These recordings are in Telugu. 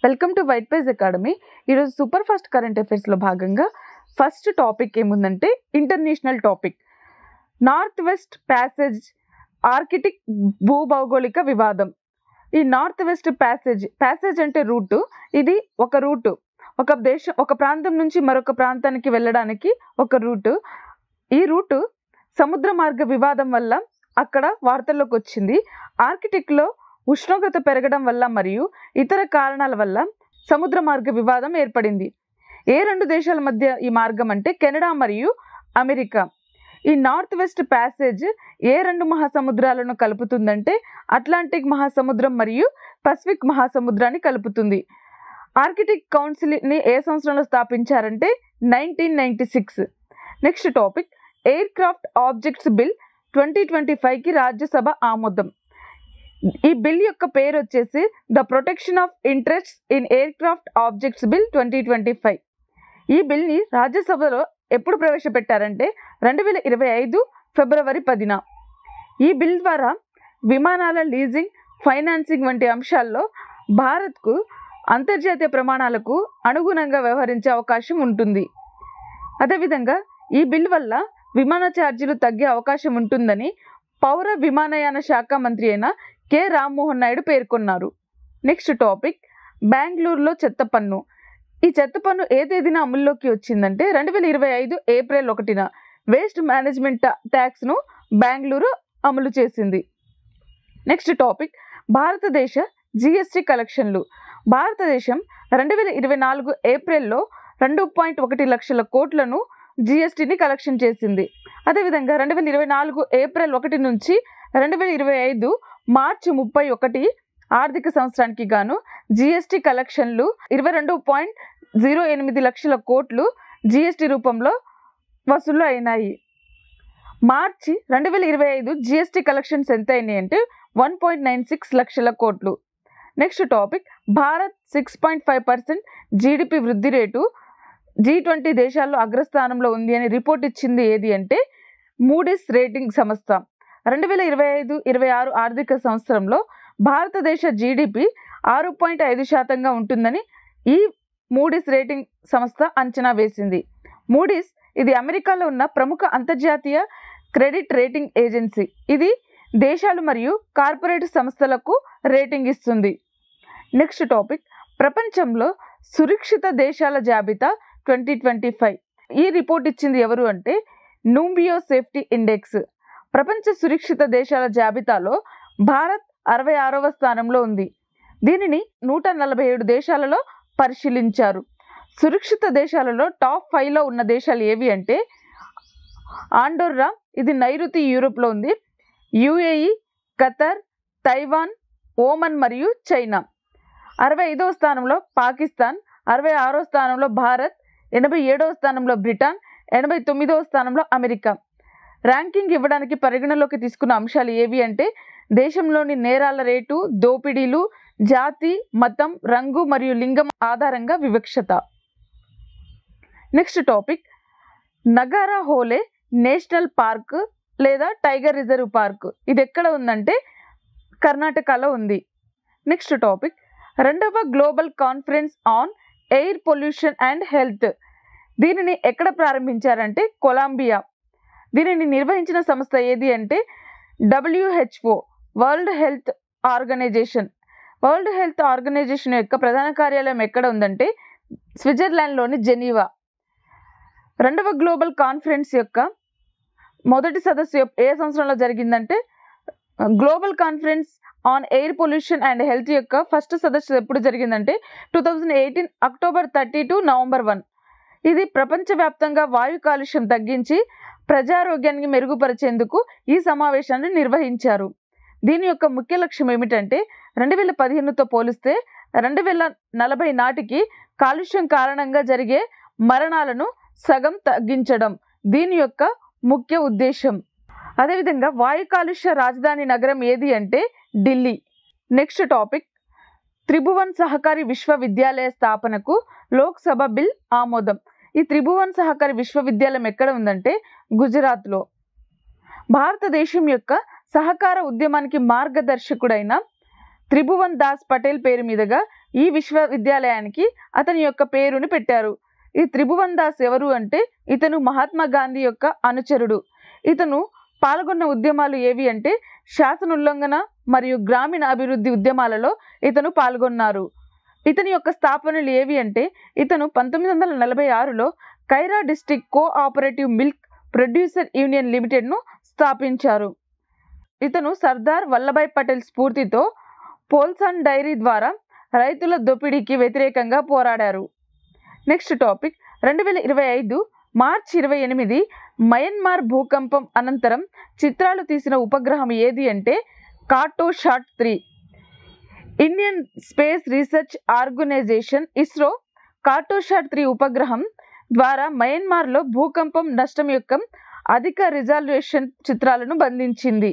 Welcome to white page academy. ఈరోజు సూపర్ ఫాస్ట్ కరెంట్ అఫైర్స్లో భాగంగా ఫస్ట్ టాపిక్ ఏముందంటే international topic. North west passage Arctic భూభౌగోళిక వివాదం. ఈ నార్త్ వెస్ట్ ప్యాసేజ్ అంటే రూటు. ఇది ఒక రూటు, ఒక ప్రాంతం నుంచి మరొక ప్రాంతానికి వెళ్ళడానికి ఒక రూటు. ఈ రూటు సముద్ర మార్గ వివాదం వల్ల అక్కడ వార్తల్లోకి వచ్చింది. ఆర్కిటిక్లో ఉష్ణోగ్రత పెరగడం వల్ల మరియు ఇతర కారణాల వల్ల సముద్ర మార్గ వివాదం ఏర్పడింది. ఏ రెండు దేశాల మధ్య ఈ మార్గం అంటే కెనడా మరియు అమెరికా. ఈ నార్త్ వెస్ట్ ప్యాసేజ్ ఏ రెండు మహాసముద్రాలను కలుపుతుందంటే అట్లాంటిక్ మహాసముద్రం మరియు పసిఫిక్ మహాసముద్రాన్ని కలుపుతుంది. ఆర్కిటిక్ కౌన్సిల్ని ఏ సంవత్సరంలో స్థాపించారంటే 1996. Next topic aircraft objects bill 2025కి రాజ్యసభ ఆమోదం. ఈ బిల్ యొక్క పేరు వచ్చేసి the protection of interests in aircraft objects bill 2025. ఈ బిల్ని రాజ్యసభలో ఎప్పుడు ప్రవేశపెట్టారంటే 2025 ఫిబ్రవరి 10న. ఈ బిల్ ద్వారా విమానాల లీజింగ్, ఫైనాన్సింగ్ వంటి అంశాల్లో భారత్కు అంతర్జాతీయ ప్రమాణాలకు అనుగుణంగా వ్యవహరించే అవకాశం ఉంటుంది. అదేవిధంగా ఈ బిల్ వల్ల విమాన ఛార్జీలు తగ్గే అవకాశం ఉంటుందని పౌర విమానయాన శాఖ మంత్రి అయిన కె రామ్మోహన్ నాయుడు పేర్కొన్నారు. నెక్స్ట్ టాపిక్ బెంగళూరులో చెత్త పన్ను. ఈ చెత్త పన్ను ఏ తేదీన అమల్లోకి వచ్చిందంటే 2025 ఏప్రిల్ 1న వేస్ట్ మేనేజ్మెంట్ ట్యాక్స్ను బెంగళూరు అమలు చేసింది. నెక్స్ట్ టాపిక్ భారతదేశ జిఎస్టి కలెక్షన్లు. భారతదేశం 2024 ఏప్రిల్లో 2.1 లక్షల కోట్లను జిఎస్టిని కలెక్షన్ చేసింది. అదేవిధంగా 2024 ఏప్రిల్ 1 నుంచి 2025 మార్చి 31 ఆర్థిక సంవత్సరానికి గాను జిఎస్టి కలెక్షన్లు 22.08 లక్షల కోట్లు జిఎస్టి రూపంలో వసూలు అయినాయి. మార్చి 2025 జిఎస్టి కలెక్షన్స్ ఎంత అయినాయి అంటే 1.96 లక్షల కోట్లు. నెక్స్ట్ టాపిక్ భారత్ 6.5% జీడిపి వృద్ధి రేటు G20 దేశాల్లో అగ్రస్థానంలో ఉంది అని రిపోర్ట్ ఇచ్చింది ఏది అంటే మూడీస్ రేటింగ్ సంస్థ. 2025-26 ఆర్థిక సంవత్సరంలో భారతదేశ జీడిపి 6.5% ఉంటుందని ఈ మూడీస్ రేటింగ్ సంస్థ అంచనా వేసింది. మూడీస్ ఇది అమెరికాలో ఉన్న ప్రముఖ అంతర్జాతీయ క్రెడిట్ రేటింగ్ ఏజెన్సీ. ఇది దేశాలు మరియు కార్పొరేట్ సంస్థలకు రేటింగ్ ఇస్తుంది. నెక్స్ట్ టాపిక్ ప్రపంచంలో సురక్షిత దేశాల జాబితా 2025. ఈ రిపోర్ట్ ఇచ్చింది ఎవరు అంటే నూంబియో సేఫ్టీ ఇండెక్స్. ప్రపంచ సురక్షిత దేశాల జాబితాలో భారత్ 66వ స్థానంలో ఉంది. దీనిని 147 దేశాలలో పరిశీలించారు. సురక్షిత దేశాలలో టాప్ 5లో ఉన్న దేశాలు ఏవి అంటే ఆండోర్రా, ఇది నైరుతి యూరోప్లో ఉంది, యుఏఈ, ఖతర్, తైవాన్, ఓమన్ మరియు చైనా. 65వ స్థానంలో పాకిస్తాన్, 66వ స్థానంలో భారత్, 87వ స్థానంలో బ్రిటన్, 89వ స్థానంలో అమెరికా. ర్యాంకింగ్ ఇవ్వడానికి పరిగణలోకి తీసుకున్న అంశాలు ఏవి అంటే దేశంలోని నేరాల రేటు, దోపిడీలు, జాతి, మతం, రంగు మరియు లింగం ఆధారంగా వివక్షత. నెక్స్ట్ టాపిక్ నగారా హోలే నేషనల్ పార్క్ లేదా టైగర్ రిజర్వ్ పార్క్. ఇది ఎక్కడ ఉందంటే కర్ణాటకలో ఉంది. నెక్స్ట్ టాపిక్ 2వ global conference on air pollution and health. దీనిని ఎక్కడ ప్రారంభించారంటే కొలంబియా. దీనిని నిర్వహించిన సంస్థ ఏది అంటే WHO, world health organisation. World health organisation యొక్క ప్రధాన కార్యాలయం ఎక్కడ ఉందంటే స్విట్జర్లాండ్లోని జెనీవా. 2వ గ్లోబల్ కాన్ఫరెన్స్ యొక్క మొదటి సదస్సు ఏ సంవత్సరంలో జరిగిందంటే global conference on air pollution and health యొక్క ఫస్ట్ సదస్సు ఎప్పుడు జరిగిందంటే 2018 అక్టోబర్ 30 to నవంబర్ 1. ఇది ప్రపంచవ్యాప్తంగా వాయు కాలుష్యం తగ్గించి ప్రజారోగ్యాన్ని మెరుగుపరిచేందుకు ఈ సమావేశాన్ని నిర్వహించారు. దీని యొక్క ముఖ్య లక్ష్యం ఏమిటంటే 2015తో పోలిస్తే 2040 నాటికి కాలుష్యం కారణంగా జరిగే మరణాలను సగం తగ్గించడం దీని యొక్క ముఖ్య ఉద్దేశం. అదేవిధంగా వాయు కాలుష్య రాజధాని నగరం ఏది అంటే ఢిల్లీ. నెక్స్ట్ టాపిక్ త్రిభువన్ సహకారి విశ్వవిద్యాలయ స్థాపనకు లోక్సభ బిల్ ఆమోదం. ఈ త్రిభువన్ సహకారి విశ్వవిద్యాలయం ఎక్కడ ఉందంటే గుజరాత్లో. భారతదేశం యొక్క సహకార ఉద్యమానికి మార్గదర్శకుడైన త్రిభువన్ దాస్ పటేల్ పేరు మీదుగా ఈ విశ్వవిద్యాలయానికి అతని యొక్క పేరుని పెట్టారు. ఈ త్రిభువన్ దాస్ ఎవరు అంటే ఇతను మహాత్మా గాంధీ యొక్క అనుచరుడు. ఇతను పాల్గొన్న ఉద్యమాలు ఏవి అంటే శాసన ఉల్లంఘన మరియు గ్రామీణ అభివృద్ధి ఉద్యమాలలో ఇతను పాల్గొన్నారు. ఇతని యొక్క స్థాపనలు ఏవి అంటే ఇతను 1946లో Kaira district cooperative milk producer union లిమిటెడ్ను స్థాపించారు. ఇతను సర్దార్ వల్లభాయ్ పటేల్ స్ఫూర్తితో పోల్సాన్ డైరీ ద్వారా రైతుల దోపిడీకి వ్యతిరేకంగా పోరాడారు. నెక్స్ట్ టాపిక్ 2025 మార్చి 28 మయన్మార్ భూకంపం అనంతరం చిత్రాలు తీసిన ఉపగ్రహం ఏది అంటే Cartosat 3. Indian space research organisation ISRO Cartosat 3 ఉపగ్రహం ద్వారా మయన్మార్లో భూకంపం నష్టం యొక్క అధిక రిజల్యూషన్ చిత్రాలను బంధించింది.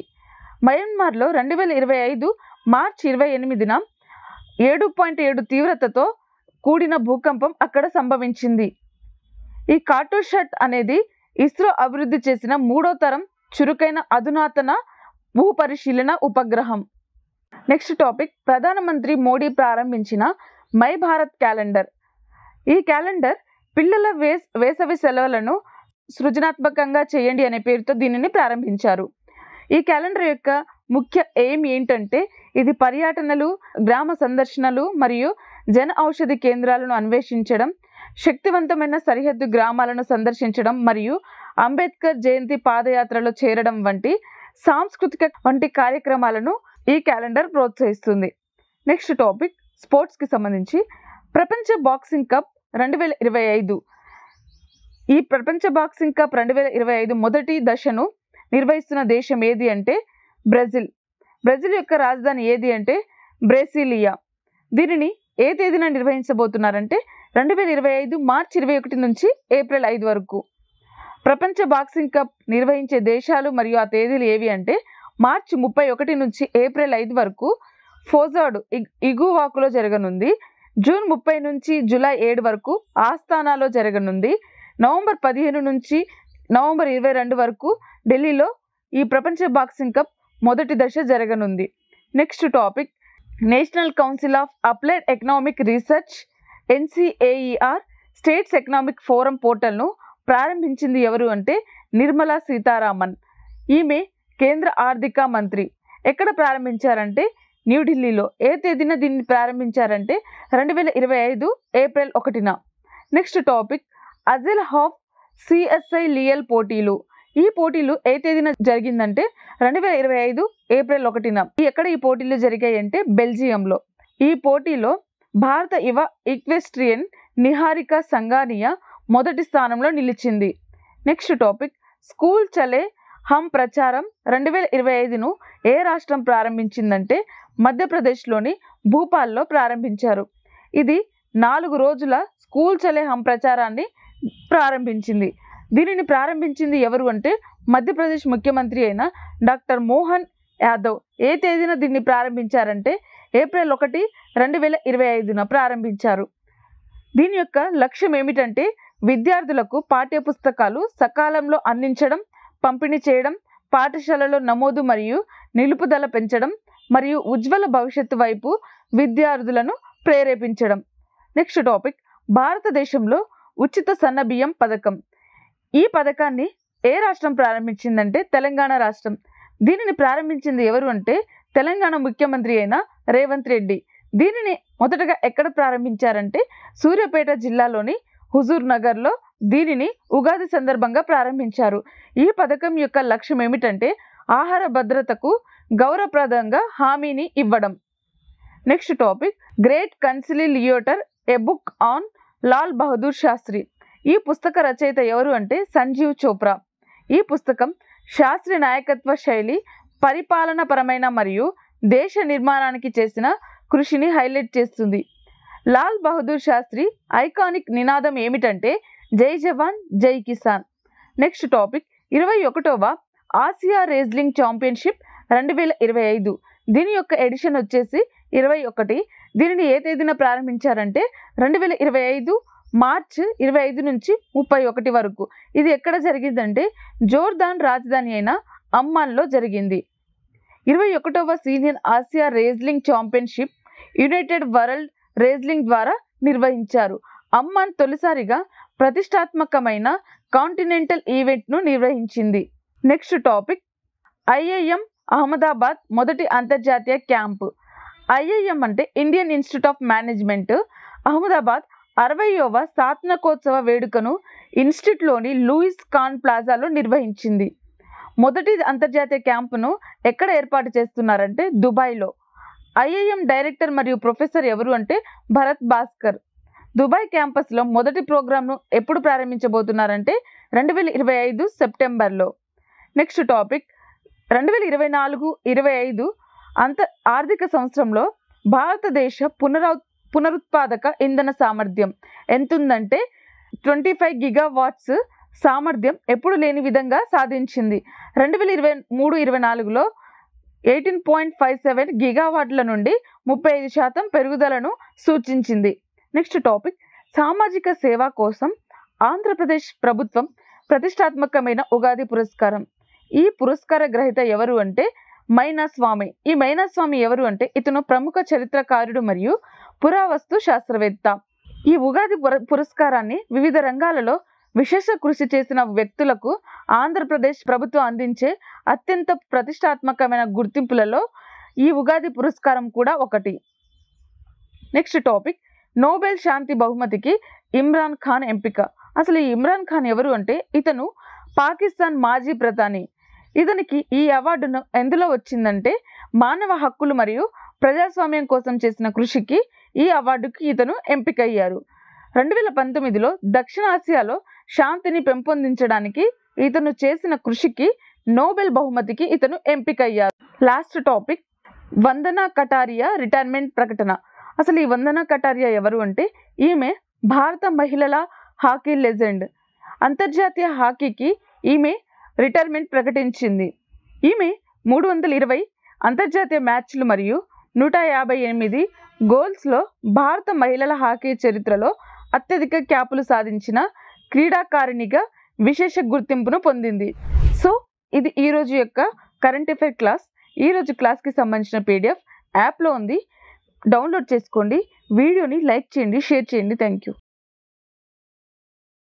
మయన్మార్లో 2025 మార్చి 28న 7.7 తీవ్రతతో కూడిన భూకంపం అక్కడ సంభవించింది. ఈ కార్టోసాట్ అనేది ఇస్రో అభివృద్ధి చేసిన 3వ తరం చురుకైన అధునాతన భూపరిశీలన ఉపగ్రహం. నెక్స్ట్ టాపిక్ ప్రధానమంత్రి మోడీ ప్రారంభించిన మై భారత్ క్యాలెండర్. ఈ క్యాలెండర్ పిల్లల వేసవి సెలవులను సృజనాత్మకంగా చేయండి అనే పేరుతో దీనిని ప్రారంభించారు. ఈ క్యాలెండర్ యొక్క ముఖ్య ఎయిమ్ ఏంటంటే ఇది పర్యటనలు, గ్రామ సందర్శనలు మరియు జన ఔషధి కేంద్రాలను అన్వేషించడం, శక్తివంతమైన సరిహద్దు గ్రామాలను సందర్శించడం మరియు అంబేద్కర్ జయంతి పాదయాత్రలో చేరడం వంటి కార్యక్రమాలను ఈ క్యాలెండర్ ప్రోత్సహిస్తుంది. నెక్స్ట్ టాపిక్ స్పోర్ట్స్కి సంబంధించి ప్రపంచ బాక్సింగ్ కప్ 2025. ఈ ప్రపంచ బాక్సింగ్ కప్ 2025 మొదటి దశను నిర్వహిస్తున్న దేశం ఏది అంటే బ్రెజిల్. బ్రెజిల్ యొక్క రాజధాని ఏది అంటే బ్రెసిలియా. దీనిని ఏ తేదీన నిర్వహించబోతున్నారంటే 2025 మార్చి 21 నుంచి ఏప్రిల్ 5 వరకు. ప్రపంచ బాక్సింగ్ కప్ నిర్వహించే దేశాలు మరియు ఆ తేదీలు ఏవి అంటే మార్చి 31 నుంచి ఏప్రిల్ 5 వరకు ఫోజాడ్ ఇగువాకులో జరగనుంది. జూన్ 30 నుంచి జూలై 7 వరకు ఆస్తానాలో జరగనుంది. నవంబర్ 15 నుంచి నవంబర్ 22 వరకు ఢిల్లీలో ఈ ప్రపంచ బాక్సింగ్ కప్ మొదటి దశ జరగనుంది. Next topic national council of applied economic research NCAER states economic forum పోర్టల్ను ప్రారంభించింది ఎవరు అంటే నిర్మలా సీతారామన్. ఈమె కేంద్ర ఆర్థిక మంత్రి. ఎక్కడ ప్రారంభించారంటే న్యూఢిల్లీలో. ఏ తేదీన దీన్ని ప్రారంభించారంటే 2025 ఏప్రిల్ 1న. నెక్స్ట్ టాపిక్ అజెల్ హాఫ్ CSI లియల్ పోటీలు. ఈ పోటీలు ఏ తేదీన జరిగిందంటే 2025 ఏప్రిల్ 1న. ఎక్కడ ఈ పోటీలు జరిగాయి అంటే బెల్జియంలో. ఈ పోటీలో భారత యువ ఈక్వెస్ట్రియన్ నిహారిక సంగానియా మొదటి స్థానంలో నిలిచింది. నెక్స్ట్ టాపిక్ స్కూల్ చలే హమ్ ప్రచారం 2025ను ఏ రాష్ట్రం ప్రారంభించిందంటే మధ్యప్రదేశ్లోని భూపాల్లో ప్రారంభించారు. ఇది 4 రోజుల స్కూల్ చలే హమ్ ప్రచారాన్ని ప్రారంభించింది. దీనిని ప్రారంభించింది ఎవరు అంటే మధ్యప్రదేశ్ ముఖ్యమంత్రి అయిన డాక్టర్ మోహన్ యాదవ్. ఏ తేదీన దీన్ని ప్రారంభించారంటే ఏప్రిల్ 1, 2025న ప్రారంభించారు. దీని యొక్క లక్ష్యం ఏమిటంటే విద్యార్థులకు పాఠ్యపుస్తకాలు సకాలంలో అందించడం, పంపిణీ చేయడం, పాఠశాలలో నమోదు మరియు నిలుపుదల పెంచడం మరియు ఉజ్వల భవిష్యత్తు వైపు విద్యార్థులను ప్రేరేపించడం. నెక్స్ట్ టాపిక్ భారతదేశంలో ఉచిత సన్నబియ్యం పథకం. ఈ పథకాన్ని ఏ రాష్ట్రం ప్రారంభించిందంటే తెలంగాణ రాష్ట్రం. దీనిని ప్రారంభించింది ఎవరు అంటే తెలంగాణ ముఖ్యమంత్రి అయిన రేవంత్ రెడ్డి. దీనిని మొదటగా ఎక్కడ ప్రారంభించారంటే సూర్యాపేట జిల్లాలోని హుజూర్ నగర్లో దీనిని ఉగాది సందర్భంగా ప్రారంభించారు. ఈ పథకం యొక్క లక్ష్యం ఏమిటంటే ఆహార భద్రతకు గౌరవప్రదంగా హామీని ఇవ్వడం. Next topic great conciliator a book on Lal Bahadur Shastri. ఈ పుస్తక రచయిత ఎవరు అంటే సంజీవ్ చోప్రా. ఈ పుస్తకం శాస్త్రి నాయకత్వ శైలి, పరిపాలనపరమైన మరియు దేశ నిర్మాణానికి చేసిన కృషిని హైలైట్ చేస్తుంది. లాల్ బహదూర్ శాస్త్రి ఐకానిక్ నినాదం ఏమిటంటే జై జవాన్ జై కిసాన్. నెక్స్ట్ టాపిక్ 21వ ఆసియా రెజ్లింగ్ ఛాంపియన్షిప్ 2025. దీని యొక్క ఎడిషన్ వచ్చేసి 21. దీనిని ఏ తేదీన ప్రారంభించారంటే 2025 మార్చ్ 25 నుంచి 31 వరకు. ఇది ఎక్కడ జరిగిందంటే జోర్దాన్ రాజధాని అయిన అమ్మాన్లో జరిగింది. 21వ senior Asia wrestling championship United World Wrestling ద్వారా నిర్వహించారు. అమ్మాన్ తొలిసారిగా ప్రతిష్టాత్మకమైన కాంటినెంటల్ ఈవెంట్ను నిర్వహించింది. నెక్స్ట్ టాపిక్ ఐఐఎం అహ్మదాబాద్ మొదటి అంతర్జాతీయ క్యాంపు. ఐఐఎం అంటే Indian Institute of Management Ahmedabad 60వ స్నాతకోత్సవ వేడుకను ఇన్స్టిట్యూట్లోని లూయిస్ ఖాన్ ప్లాజాలో నిర్వహించింది. మొదటి అంతర్జాతీయ క్యాంపును ఎక్కడ ఏర్పాటు చేస్తున్నారంటే దుబాయ్లో. ఐఐఎం డైరెక్టర్ మరియు ప్రొఫెసర్ ఎవరు అంటే భరత్ భాస్కర్. దుబాయ్ క్యాంపస్లో మొదటి ప్రోగ్రామ్ను ఎప్పుడు ప్రారంభించబోతున్నారంటే 2025 సెప్టెంబర్లో. నెక్స్ట్ టాపిక్ 2024-25 ఆర్థిక సంవత్సరంలో భారతదేశ పునరుత్పాదక ఇంధన సామర్థ్యం ఎంతుందంటే 25 గిగావాట్స్ సామర్థ్యం ఎప్పుడు లేని విధంగా సాధించింది. 2023-24లో 18.57 గిగావాట్ల నుండి 35% పెరుగుదలను సూచించింది. నెక్స్ట్ టాపిక్ సామాజిక సేవ కోసం ఆంధ్రప్రదేశ్ ప్రభుత్వం ప్రతిష్టాత్మకమైన ఉగాది పురస్కారం. ఈ పురస్కార గ్రహీత ఎవరు అంటే మైనాస్వామి. ఈ మైనాస్వామి ఎవరు అంటే ఇతను ప్రముఖ చరిత్రకారుడు మరియు పురావస్తు శాస్త్రవేత్త. ఈ ఉగాది పురస్కారాన్ని వివిధ రంగాలలో విశేష కృషి చేసిన వ్యక్తులకు ఆంధ్రప్రదేశ్ ప్రభుత్వం అందించే అత్యంత ప్రతిష్టాత్మకమైన గుర్తింపులలో ఈ ఉగాది పురస్కారం కూడా ఒకటి. నెక్స్ట్ టాపిక్ నోబెల్ శాంతి బహుమతికి ఇమ్రాన్ ఖాన్ ఎంపిక. అసలు ఈ ఇమ్రాన్ ఖాన్ ఎవరు అంటే ఇతను పాకిస్తాన్ మాజీ ప్రధాని. ఇతనికి ఈ అవార్డును ఎందులో వచ్చిందంటే మానవ హక్కులు మరియు ప్రజాస్వామ్యం కోసం చేసిన కృషికి ఈ అవార్డుకి ఇతను ఎంపికయ్యారు. 2019లో దక్షిణాసియాలో శాంతిని పెంపొందించడానికి ఇతను చేసిన కృషికి నోబెల్ బహుమతికి ఇతను ఎంపికయ్యారు. లాస్ట్ టాపిక్ వందనా కటారియా రిటైర్మెంట్ ప్రకటన. అసలు ఈ వందనా కటారియా ఎవరు అంటే ఈమె భారత మహిళల హాకీ లెజెండ్. అంతర్జాతీయ హాకీకి ఈమె రిటైర్మెంట్ ప్రకటించింది. ఈమె 320 అంతర్జాతీయ మ్యాచ్లు మరియు 158 గోల్స్లో భారత మహిళల హాకీ చరిత్రలో అత్యధిక క్యాపులు సాధించిన క్రీడాకారిణిగా విశేష గుర్తింపును పొందింది. సో ఇది ఈరోజు యొక్క కరెంట్ అఫైర్ క్లాస్. ఈరోజు క్లాస్కి సంబంధించిన PDF యాప్లో ఉంది, డౌన్లోడ్ చేసుకోండి. వీడియోని లైక్ చేయండి, షేర్ చేయండి. Thank you.